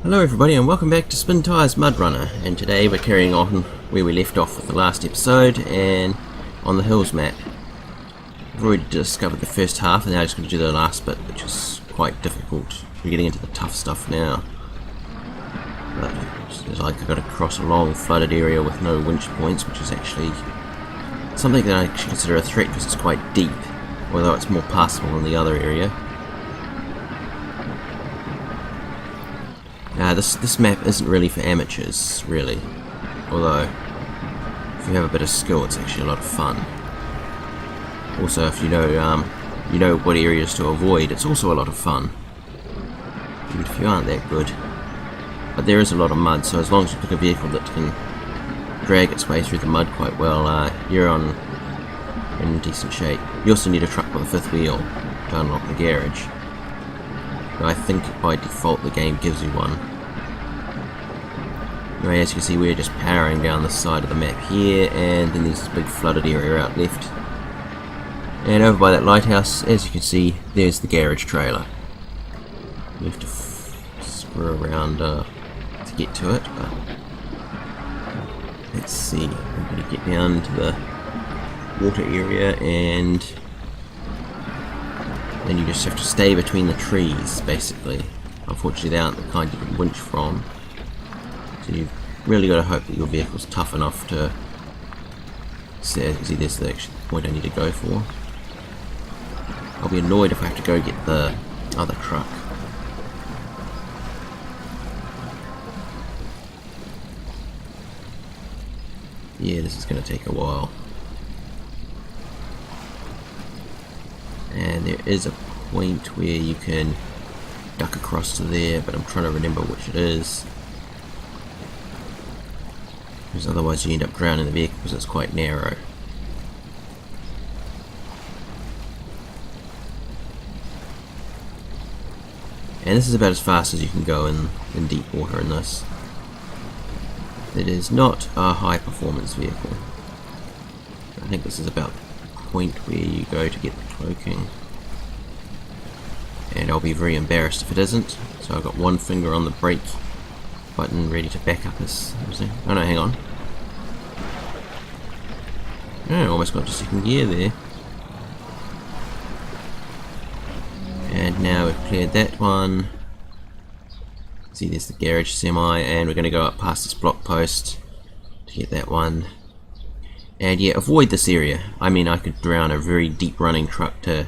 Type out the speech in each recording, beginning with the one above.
Hello everybody and welcome back to Spintires Mudrunner, and today we're carrying on where we left off with the last episode and on the hills map. We've already discovered the first half and now I'm just going to do the last bit, which is quite difficult. We're getting into the tough stuff now. But it's like I've got to cross a long flooded area with no winch points, which is actually something that I actually consider a threat because it's quite deep, although it's more passable than the other area. This map isn't really for amateurs, really. Although, if you have a bit of skill, it's actually a lot of fun. Also, if you know what areas to avoid, it's also a lot of fun. Even if you aren't that good. But there is a lot of mud, so as long as you pick a vehicle that can drag its way through the mud quite well, you're in decent shape. You also need a truck with a fifth wheel to unlock the garage. I think by default the game gives you one. Anyway, as you can see, we're just powering down the side of the map here, and then there's this big flooded area out left. And over by that lighthouse, as you can see, there's the garage trailer. We have to screw around to get to it, but let's see. We're going to get down to the water area, and then you just have to stay between the trees, basically. Unfortunately, they aren't the kind you can winch from. So you've really got to hope that your vehicle's tough enough to... See, there's the actual point I need to go for. I'll be annoyed if I have to go get the other truck. Yeah, this is going to take a while. And there is a point where you can duck across to there, but I'm trying to remember which it is. Because otherwise you end up drowning the vehicle because it's quite narrow. And this is about as fast as you can go in deep water in this. It is not a high performance vehicle. I think this is about point where you go to get the cloaking, and I'll be very embarrassed if it isn't. So I've got one finger on the brake button ready to back up as oh no, hang on. Oh, almost got to second gear there. And now we've cleared that one. See, there's the garage semi, and we're going to go up past this block post to get that one. And yeah, avoid this area. I mean, I could drown a very deep running truck to...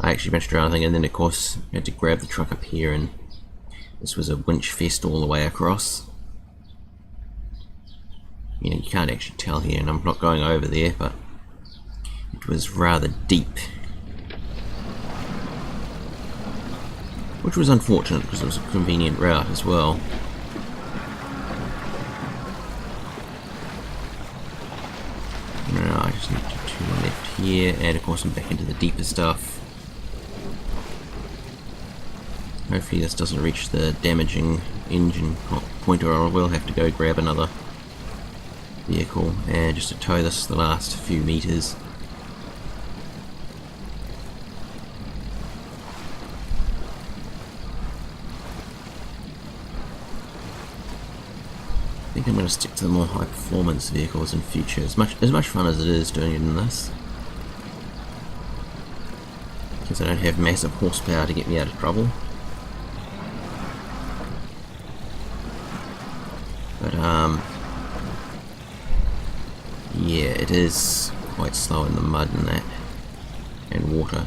I actually managed to drown a thing, and then of course I had to grab the truck up here, and this was a winch fest all the way across. You know, you can't actually tell here, and I'm not going over there, but it was rather deep. Which was unfortunate, because it was a convenient route as well. No, I just need to turn left here, and of course I'm back into the deeper stuff. Hopefully this doesn't reach the damaging engine point, or I will have to go grab another vehicle, and just to tow this the last few meters. I think I'm going to stick to the more high performance vehicles in future, as much fun as it is doing it in this. Because I don't have massive horsepower to get me out of trouble. But yeah, it is quite slow in the mud and that, and water.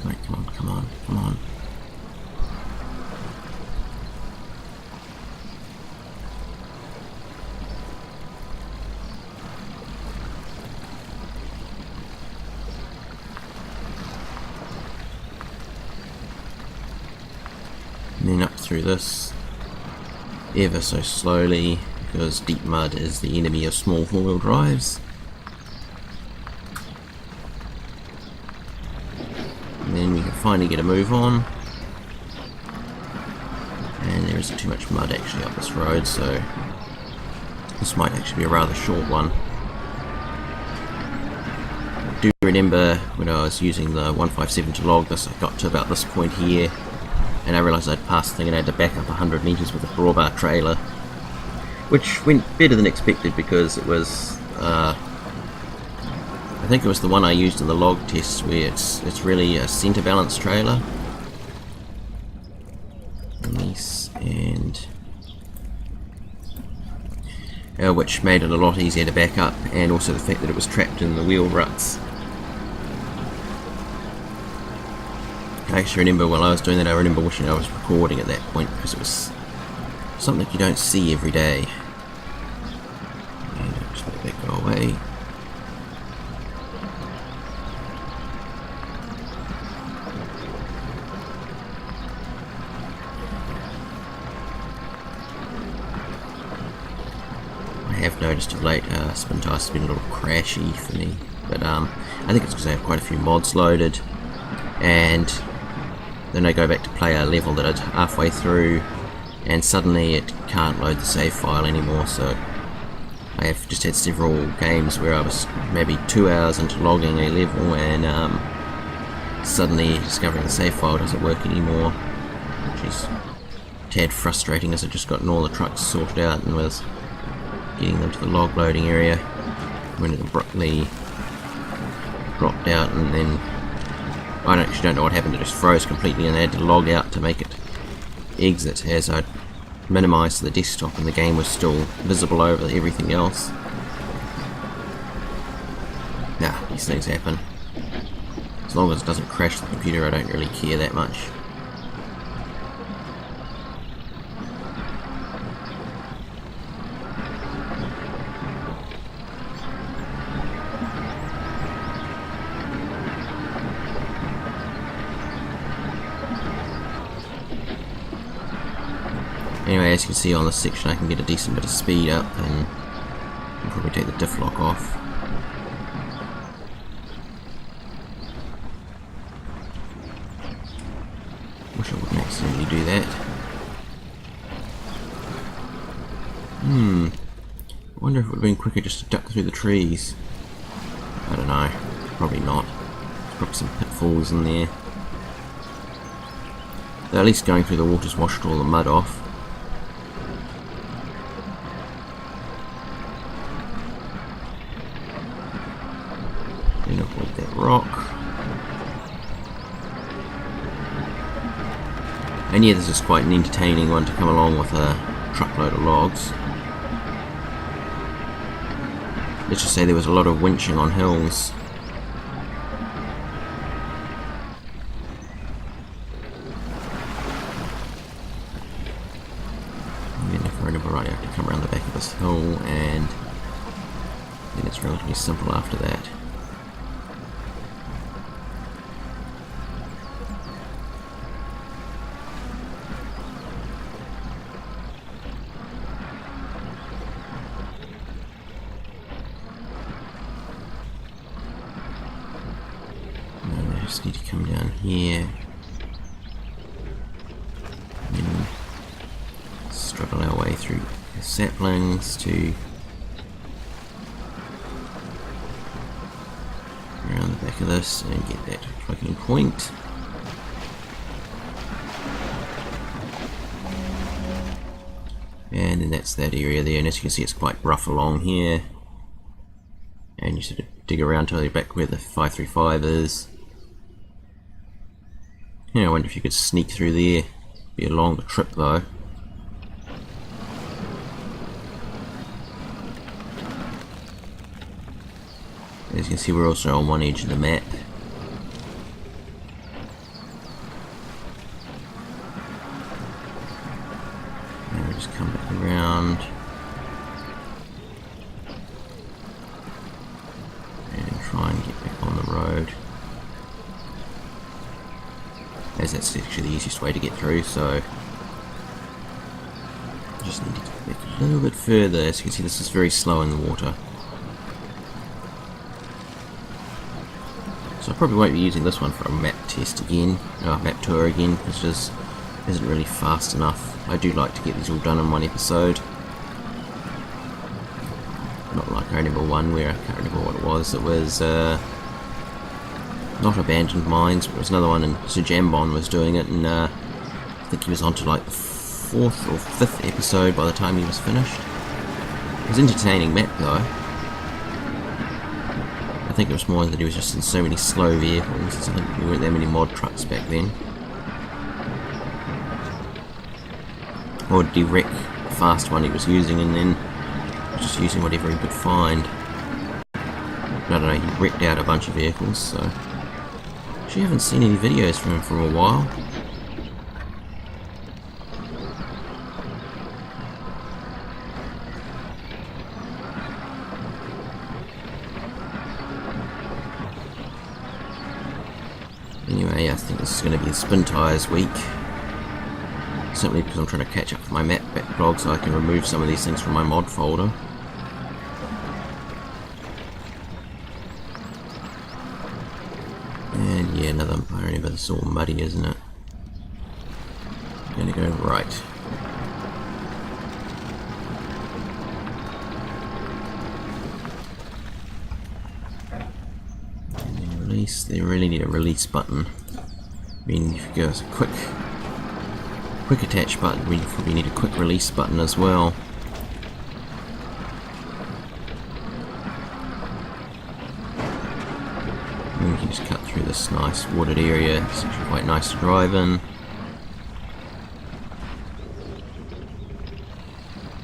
Right, come on, come on, come on. And then up through this ever so slowly, because deep mud is the enemy of small four-wheel drives. And then we can finally get a move on. And there isn't too much mud actually up this road, so this might actually be a rather short one. I do remember when I was using the 157 to log this, I got to about this point here, and I realised I'd passed the thing and I had to back up 100 metres with a drawbar trailer, which went better than expected because it was, I think it was the one I used in the log test where it's really a centre balance trailer. And which made it a lot easier to back up, and also the fact that it was trapped in the wheel ruts. I actually remember while I was doing that, I remember wishing I was recording at that point because it was something you don't see every day. And I'll just let that go away. I have noticed of late Spintires has been a little crashy for me, but I think it's because I have quite a few mods loaded, and then I go back to play a level that I'm halfway through and suddenly it can't load the save file anymore. So I have just had several games where I was maybe 2 hours into logging a level and suddenly discovering the save file doesn't work anymore, which is a tad frustrating as I've just gotten all the trucks sorted out and was getting them to the log loading area when it abruptly dropped out, and then I actually don't know what happened. It just froze completely and I had to log out to make it exit as I minimised the desktop and the game was still visible over everything else. Nah, these things happen. As long as it doesn't crash the computer, I don't really care that much. Anyway, as you can see on this section I can get a decent bit of speed up and I'll probably take the diff lock off. Wish I wouldn't accidentally do that. I wonder if it would have been quicker just to duck through the trees. I don't know. Probably not. There's probably some pitfalls in there. Though at least going through the water's washed all the mud off. Then avoid that rock. And yeah, this is quite an entertaining one to come along with a truckload of logs. Let's just say there was a lot of winching on hills. And then if I remember right, I have to come around the back of this hill, and then it's relatively simple after that. Just need to come down here and then struggle our way through the saplings to around the back of this and get that clicking point. And then that's that area there, and as you can see it's quite rough along here, and you sort of dig around till you're back where the 535 is. Yeah, I wonder if you could sneak through there. Be a longer trip though. As you can see, we're also on one edge of the map. And we'll just come back around. And try and get back on the road. As that's actually the easiest way to get through, so I just need to get back a little bit further. As you can see, this is very slow in the water. So I probably won't be using this one for a map test again, map tour again, because it isn't really fast enough. I do like to get these all done in one episode. Not like I remember one where I can't remember what it was. It was not abandoned mines, but there was another one, and Sir Jambon was doing it, and I think he was on to like the 4th or 5th episode by the time he was finished. It was an entertaining map though. I think it was more that he was just in so many slow vehicles. I think there weren't that many mod trucks back then. Or did he wreck the fast one he was using and then just using whatever he could find? I don't know, he wrecked out a bunch of vehicles, so... Actually, I haven't seen any videos from him for a while. Anyway, I think this is going to be a Spintires week. Simply because I'm trying to catch up with my map backlog so I can remove some of these things from my mod folder. And yeah, another area, but it's all muddy, isn't it? I'm going to go right. Release. They really need a release button. I mean, if you go as a quick attach button, we probably need a quick release button as well. And we can just cut through this nice wooded area. It's actually quite nice to drive in.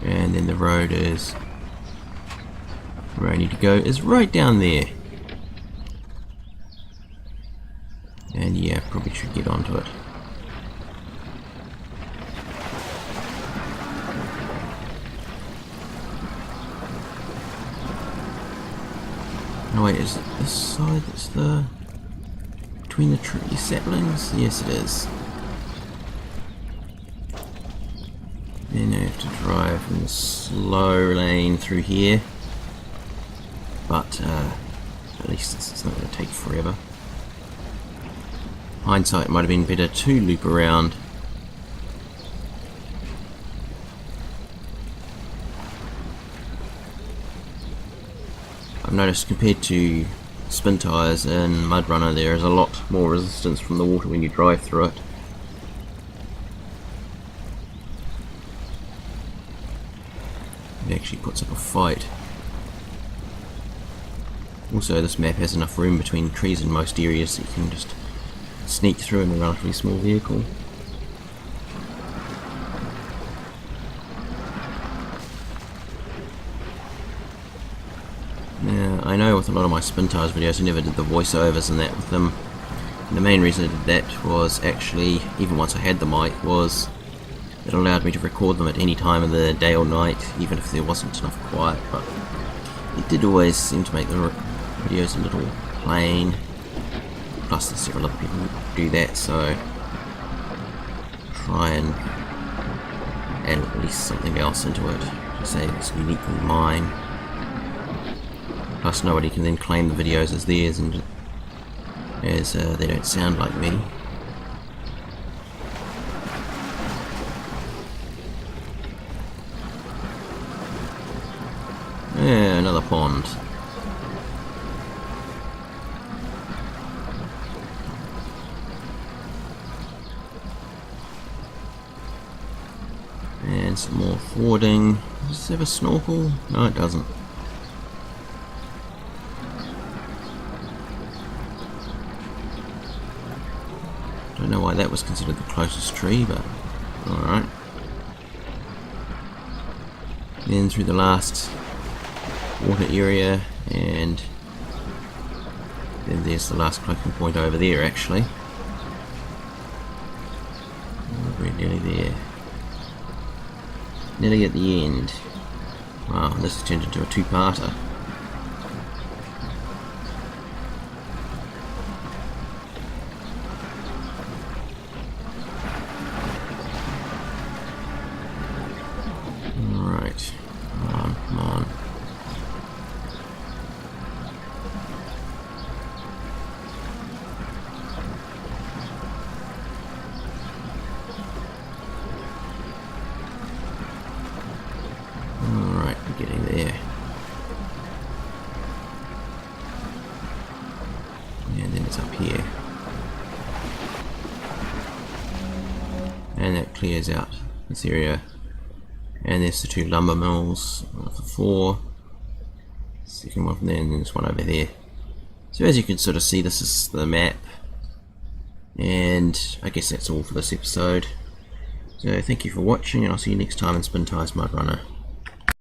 And then the road is where I need to go is right down there. And yeah, probably should get onto it. No wait, is it this side that's the... between the tree saplings? Yes it is. Then I have to drive in the slow lane through here. But at least it's not going to take forever. Hindsight, it might have been better to loop around. I've noticed compared to Spintires and Mudrunner, there is a lot more resistance from the water when you drive through it. It actually puts up a fight. Also, this map has enough room between trees in most areas that you can just sneak through in a relatively small vehicle. Now, I know with a lot of my Spintires videos I never did the voiceovers and that with them. And the main reason I did that was actually, even once I had the mic, was it allowed me to record them at any time of the day or night, even if there wasn't enough quiet, but it did always seem to make the videos a little plain. Plus there's several other people who do that, so try and add at least something else into it to say it's uniquely mine. Plus nobody can then claim the videos as theirs, and as they don't sound like me. Yeah, another pond. And some more fording. Does this have a snorkel? No, it doesn't. Don't know why that was considered the closest tree, but alright. Then through the last water area, and then there's the last cloaking point over there actually. We're nearly there. Nearly at the end. Wow, this has turned into a two-parter. Alright. Come on. Alright, we're getting there. And then it's up here. and that clears out this area. And there's the 2 lumber mills, one for 4, second one from there, and then there's one over there. So as you can sort of see, this is the map, and I guess that's all for this episode. So thank you for watching, and I'll see you next time in Spintires Mudrunner.